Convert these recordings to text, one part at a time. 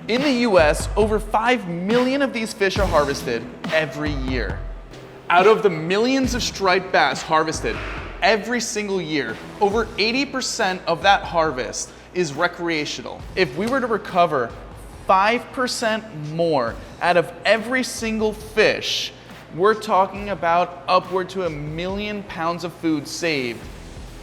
In the US, over 5 million of these fish are harvested every year. Out of the millions of striped bass harvested every single year, over 80% of that harvest is recreational. If we were to recover 5% more out of every single fish, we're talking about upward to 1 million pounds of food saved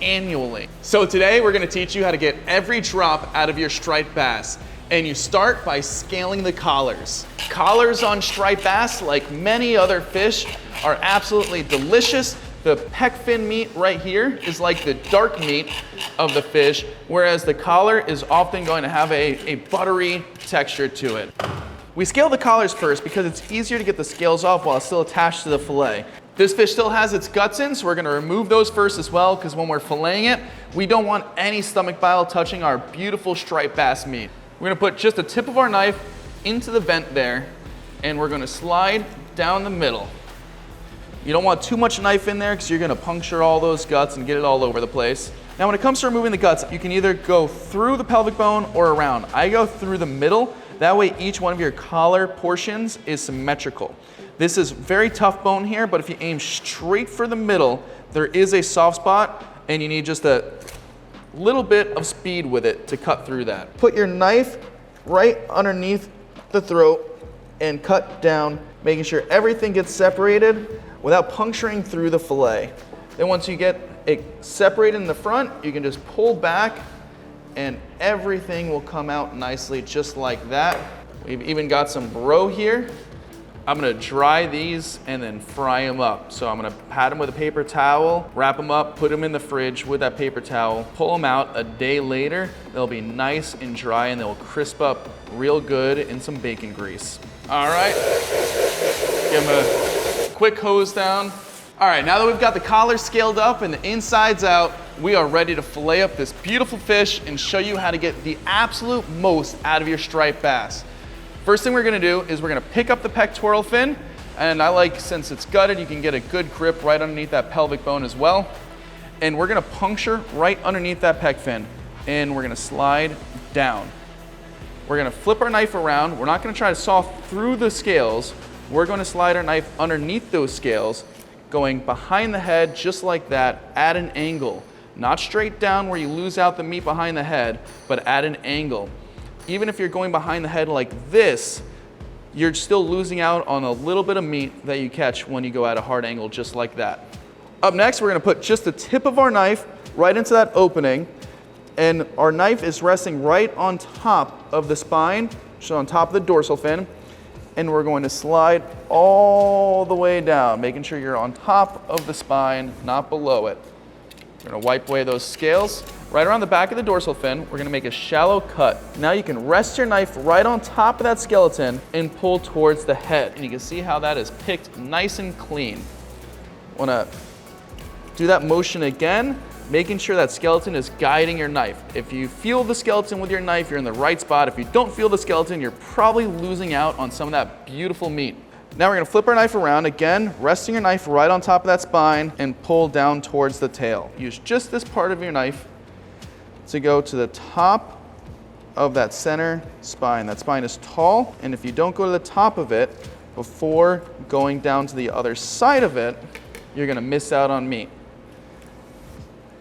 annually. So today we're gonna teach you how to get every drop out of your striped bass. And you start by scaling the collars. Collars on striped bass, like many other fish, are absolutely delicious. The pec fin meat right here is like the dark meat of the fish, whereas the collar is often going to have a buttery texture to it. We scale the collars first because it's easier to get the scales off while it's still attached to the fillet. This fish still has its guts in, so we're gonna remove those first as well, because when we're filleting it, we don't want any stomach bile touching our beautiful striped bass meat. We're gonna put just the tip of our knife into the vent there, and we're gonna slide down the middle. You don't want too much knife in there because you're gonna puncture all those guts and get it all over the place. Now when it comes to removing the guts, you can either go through the pelvic bone or around. I go through the middle. That way each one of your collar portions is symmetrical. This is very tough bone here, but if you aim straight for the middle, there is a soft spot and you need just a little bit of speed with it to cut through that. Put your knife right underneath the throat and cut down, making sure everything gets separated without puncturing through the fillet. Then once you get it separated in the front, you can just pull back and everything will come out nicely just like that. We've even got some bro here. I'm gonna dry these and then fry them up. So I'm gonna pat them with a paper towel, wrap them up, put them in the fridge with that paper towel, pull them out a day later. They'll be nice and dry and they'll crisp up real good in some bacon grease. All right, give them a quick hose down. All right, now that we've got the collar scaled up and the insides out, we are ready to fillet up this beautiful fish and show you how to get the absolute most out of your striped bass. First thing we're gonna do is we're gonna pick up the pectoral fin, and I like, since it's gutted, you can get a good grip right underneath that pelvic bone as well. And we're gonna puncture right underneath that pec fin, and we're gonna slide down. We're gonna flip our knife around. We're not gonna try to saw through the scales. We're gonna slide our knife underneath those scales, going behind the head just like that, at an angle. Not straight down where you lose out the meat behind the head, but at an angle. Even if you're going behind the head like this, you're still losing out on a little bit of meat that you catch when you go at a hard angle just like that. Up next, we're gonna put just the tip of our knife right into that opening, and our knife is resting right on top of the spine, so on top of the dorsal fin, and we're going to slide all the way down, making sure you're on top of the spine, not below it. We're gonna wipe away those scales. Right around the back of the dorsal fin, we're gonna make a shallow cut. Now you can rest your knife right on top of that skeleton and pull towards the head. And you can see how that is picked nice and clean. Wanna do that motion again, making sure that skeleton is guiding your knife. If you feel the skeleton with your knife, you're in the right spot. If you don't feel the skeleton, you're probably losing out on some of that beautiful meat. Now we're gonna flip our knife around, again, resting your knife right on top of that spine and pull down towards the tail. Use just this part of your knife to go to the top of that center spine. That spine is tall, and if you don't go to the top of it before going down to the other side of it, you're gonna miss out on meat.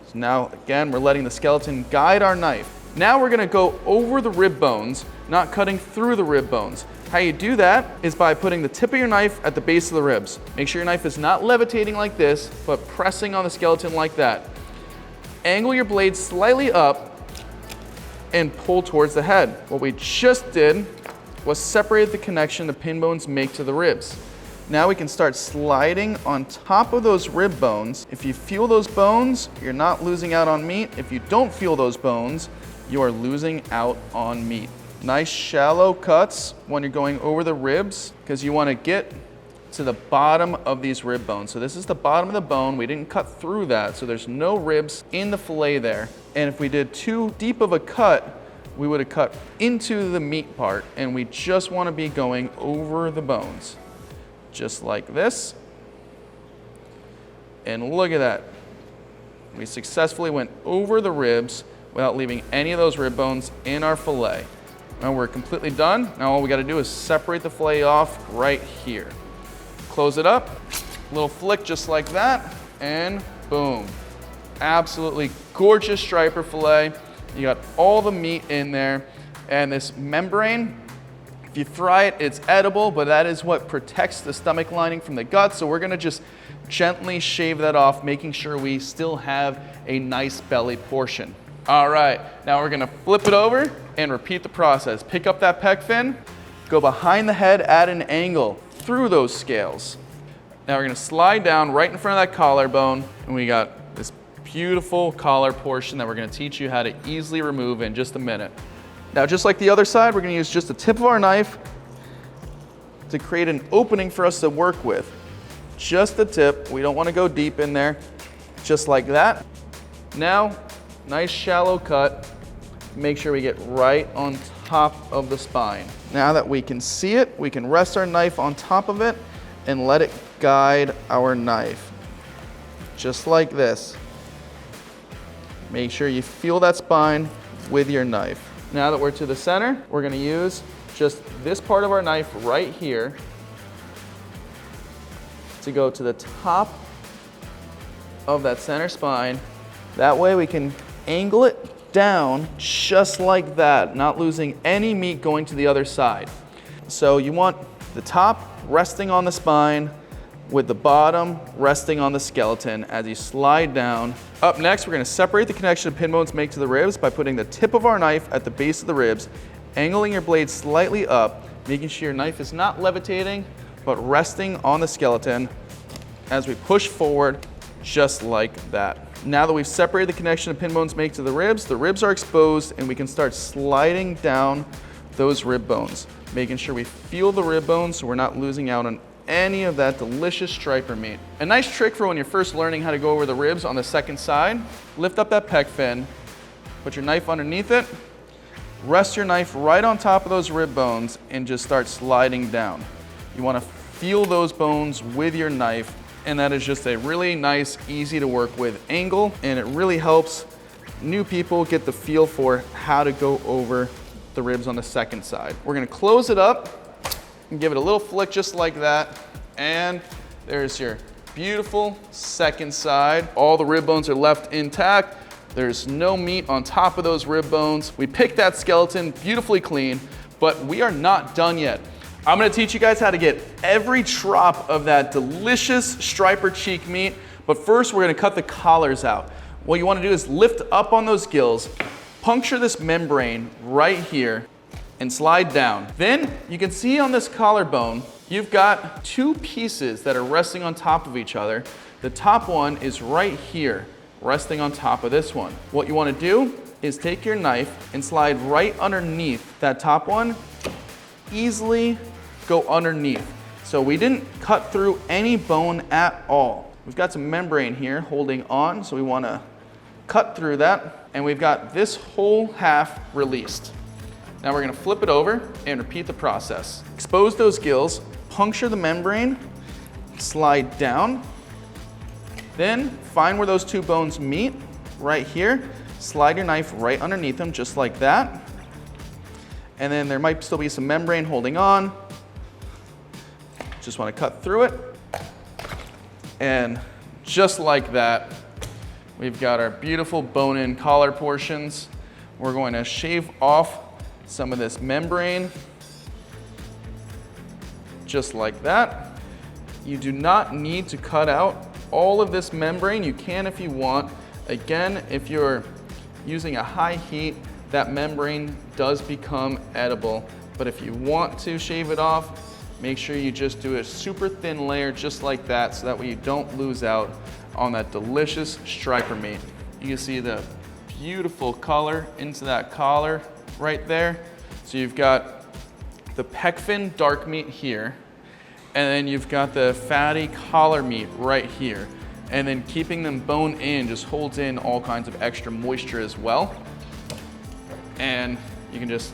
So now, again, we're letting the skeleton guide our knife. Now we're gonna go over the rib bones, not cutting through the rib bones. How you do that is by putting the tip of your knife at the base of the ribs. Make sure your knife is not levitating like this, but pressing on the skeleton like that. Angle your blade slightly up and pull towards the head. What we just did was separate the connection the pin bones make to the ribs. Now we can start sliding on top of those rib bones. If you feel those bones, you're not losing out on meat. If you don't feel those bones, you are losing out on meat. Nice shallow cuts when you're going over the ribs, because you want to get to the bottom of these rib bones. So this is the bottom of the bone. We didn't cut through that, so there's no ribs in the fillet there. And if we did too deep of a cut, we would have cut into the meat part, and we just want to be going over the bones. Just like this. And look at that. We successfully went over the ribs without leaving any of those rib bones in our fillet. Now we're completely done. Now all we gotta do is separate the fillet off right here. Close it up, little flick just like that, and boom. Absolutely gorgeous striper fillet. You got all the meat in there, and this membrane, if you fry it, it's edible, but that is what protects the stomach lining from the gut, so we're gonna just gently shave that off, making sure we still have a nice belly portion. All right, now we're gonna flip it over and repeat the process. Pick up that pec fin, go behind the head at an angle through those scales. Now we're gonna slide down right in front of that collarbone, and we got this beautiful collar portion that we're gonna teach you how to easily remove in just a minute. Now, just like the other side, we're gonna use just the tip of our knife to create an opening for us to work with. Just the tip, we don't wanna go deep in there, just like that. Now, nice shallow cut. Make sure we get right on top of the spine. Now that we can see it, we can rest our knife on top of it and let it guide our knife. Just like this. Make sure you feel that spine with your knife. Now that we're to the center, we're gonna use just this part of our knife right here to go to the top of that center spine. That way we can angle it down just like that, not losing any meat going to the other side. So you want the top resting on the spine with the bottom resting on the skeleton as you slide down. Up next, we're gonna separate the connection the pin bones make to the ribs by putting the tip of our knife at the base of the ribs, angling your blade slightly up, making sure your knife is not levitating, but resting on the skeleton as we push forward just like that. Now that we've separated the connection the pin bones make to the ribs are exposed, and we can start sliding down those rib bones, making sure we feel the rib bones so we're not losing out on any of that delicious striper meat. A nice trick for when you're first learning how to go over the ribs on the second side, lift up that pec fin, put your knife underneath it, rest your knife right on top of those rib bones, and just start sliding down. You wanna feel those bones with your knife, and that is just a really nice, easy to work with angle, and it really helps new people get the feel for how to go over the ribs on the second side. We're gonna close it up and give it a little flick just like that, and there's your beautiful second side. All the rib bones are left intact. There's no meat on top of those rib bones. We picked that skeleton beautifully clean, but we are not done yet. I'm gonna teach you guys how to get every drop of that delicious striper cheek meat, but first we're gonna cut the collars out. What you wanna do is lift up on those gills, puncture this membrane right here, and slide down. Then you can see on this collarbone, you've got two pieces that are resting on top of each other. The top one is right here, resting on top of this one. What you wanna do is take your knife and slide right underneath that top one, easily go underneath. So we didn't cut through any bone at all. We've got some membrane here holding on, so we wanna cut through that, and we've got this whole half released. Now we're gonna flip it over and repeat the process. Expose those gills, puncture the membrane, slide down, then find where those two bones meet, right here, slide your knife right underneath them, just like that. And then there might still be some membrane holding on. Just wanna cut through it. And just like that, we've got our beautiful bone-in collar portions. We're going to shave off some of this membrane, just like that. You do not need to cut out all of this membrane. You can if you want. Again, if you're using a high heat, that membrane does become edible. But if you want to shave it off, make sure you just do a super thin layer just like that, so that way you don't lose out on that delicious striper meat. You can see the beautiful color into that collar right there. So you've got the pec fin dark meat here, and then you've got the fatty collar meat right here. And then keeping them bone in just holds in all kinds of extra moisture as well. And you can just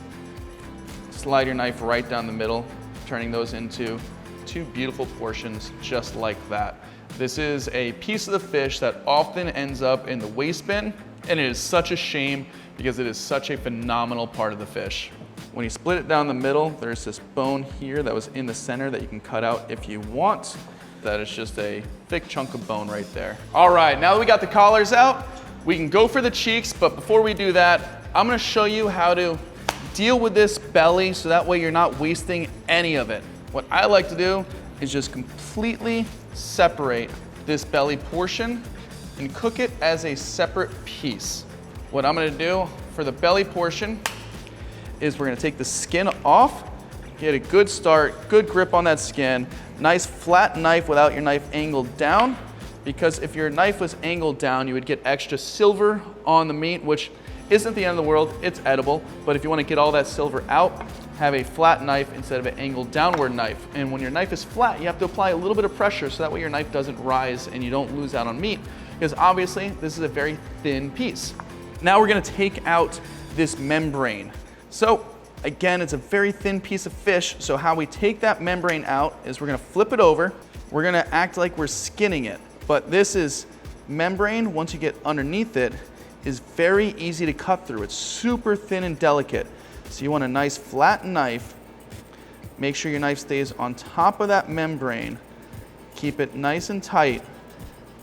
slide your knife right down the middle, turning those into two beautiful portions just like that. This is a piece of the fish that often ends up in the waste bin, and it is such a shame because it is such a phenomenal part of the fish. When you split it down the middle, there's this bone here that was in the center that you can cut out if you want. That is just a thick chunk of bone right there. All right, now that we got the collars out, we can go for the cheeks, but before we do that, I'm gonna show you how to deal with this belly so that way you're not wasting any of it. What I like to do is just completely separate this belly portion and cook it as a separate piece. What I'm gonna do for the belly portion is we're gonna take the skin off, get a good start, good grip on that skin, nice flat knife without your knife angled down, because if your knife was angled down, you would get extra silver on the meat, which isn't the end of the world, it's edible, but if you wanna get all that silver out, have a flat knife instead of an angled downward knife. And when your knife is flat, you have to apply a little bit of pressure so that way your knife doesn't rise and you don't lose out on meat, because obviously this is a very thin piece. Now we're gonna take out this membrane. So again, it's a very thin piece of fish, so how we take that membrane out is we're gonna flip it over, we're gonna act like we're skinning it. But this is membrane, once you get underneath it, is very easy to cut through. It's super thin and delicate. So you want a nice flat knife. Make sure your knife stays on top of that membrane. Keep it nice and tight.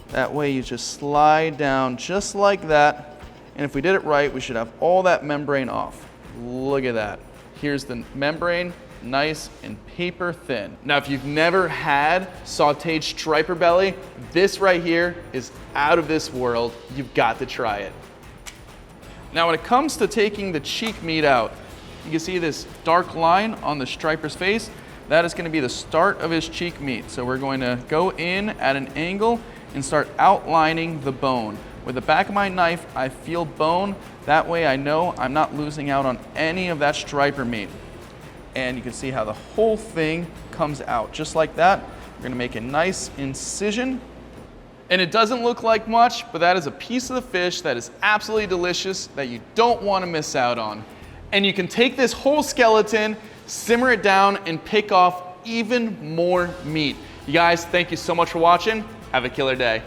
That way you just slide down just like that. And if we did it right, we should have all that membrane off. Look at that. Here's the membrane, nice and paper thin. Now, if you've never had sauteed striper belly, this right here is out of this world. You've got to try it. Now, when it comes to taking the cheek meat out, you can see this dark line on the striper's face. That is going to be the start of his cheek meat. So we're going to go in at an angle and start outlining the bone. With the back of my knife, I feel bone. That way I know I'm not losing out on any of that striper meat. And you can see how the whole thing comes out. Just like that, we're gonna make a nice incision. And it doesn't look like much, but that is a piece of the fish that is absolutely delicious that you don't wanna miss out on. And you can take this whole skeleton, simmer it down, and pick off even more meat. You guys, thank you so much for watching. Have a killer day.